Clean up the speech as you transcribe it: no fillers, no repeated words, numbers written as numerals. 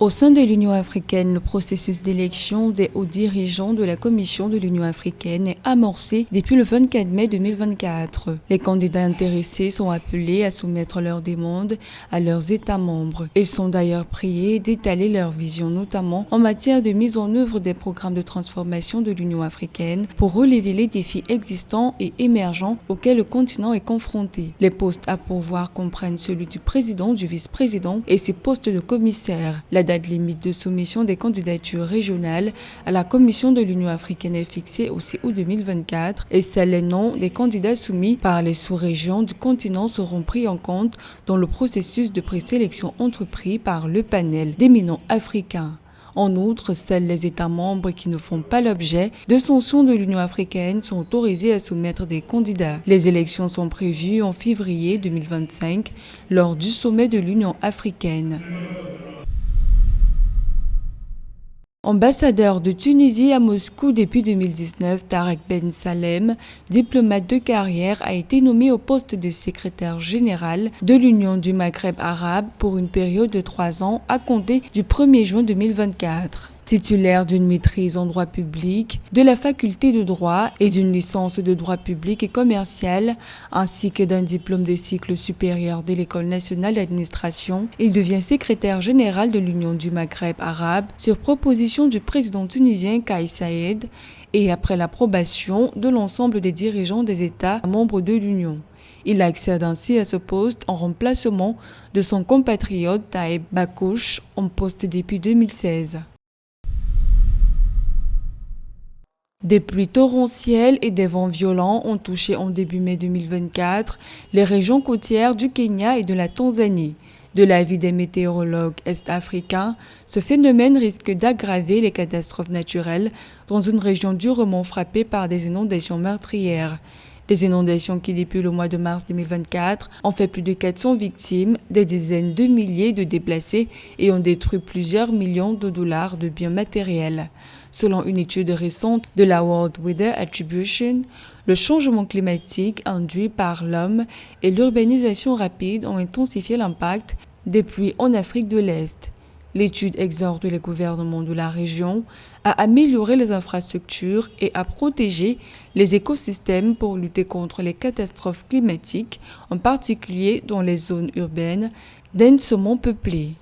Au sein de l'Union africaine, le processus d'élection des hauts dirigeants de la Commission de l'Union africaine est amorcé depuis le 24 mai 2024. Les candidats intéressés sont appelés à soumettre leurs demandes à leurs États membres. Ils sont d'ailleurs priés d'étaler leur vision, notamment en matière de mise en œuvre des programmes de transformation de l'Union africaine pour relever les défis existants et émergents auxquels le continent est confronté. Les postes à pourvoir comprennent celui du président, du vice-président et ses postes de commissaire. La date limite de soumission des candidatures régionales à la Commission de l'Union africaine est fixée au 6 août 2024 et seuls les noms des candidats soumis par les sous-régions du continent seront pris en compte dans le processus de présélection entrepris par le panel d'éminents africains. En outre, seuls les États membres qui ne font pas l'objet de sanctions de l'Union africaine sont autorisés à soumettre des candidats. Les élections sont prévues en février 2025 lors du sommet de l'Union africaine. Ambassadeur de Tunisie à Moscou depuis 2019, Tarek Ben Salem, diplomate de carrière, a été nommé au poste de secrétaire général de l'Union du Maghreb arabe pour une période de 3 ans à compter du 1er juin 2024. Titulaire d'une maîtrise en droit public, de la faculté de droit et d'une licence de droit public et commercial, ainsi que d'un diplôme de cycle supérieur de l'École nationale d'administration, il devient secrétaire général de l'Union du Maghreb arabe sur proposition du président tunisien Kais Saied et après l'approbation de l'ensemble des dirigeants des États membres de l'Union. Il accède ainsi à ce poste en remplacement de son compatriote Taïb Bakouche, en poste depuis 2016. Des pluies torrentielles et des vents violents ont touché en début mai 2024 les régions côtières du Kenya et de la Tanzanie. De l'avis des météorologues est-africains, ce phénomène risque d'aggraver les catastrophes naturelles dans une région durement frappée par des inondations meurtrières. Des inondations qui, depuis le mois de mars 2024, ont fait plus de 400 victimes, des dizaines de milliers de déplacés et ont détruit plusieurs millions de dollars de biens matériels. Selon une étude récente de la World Weather Attribution, le changement climatique induit par l'homme et l'urbanisation rapide ont intensifié l'impact des pluies en Afrique de l'Est. L'étude exhorte les gouvernements de la région à améliorer les infrastructures et à protéger les écosystèmes pour lutter contre les catastrophes climatiques, en particulier dans les zones urbaines densément peuplées.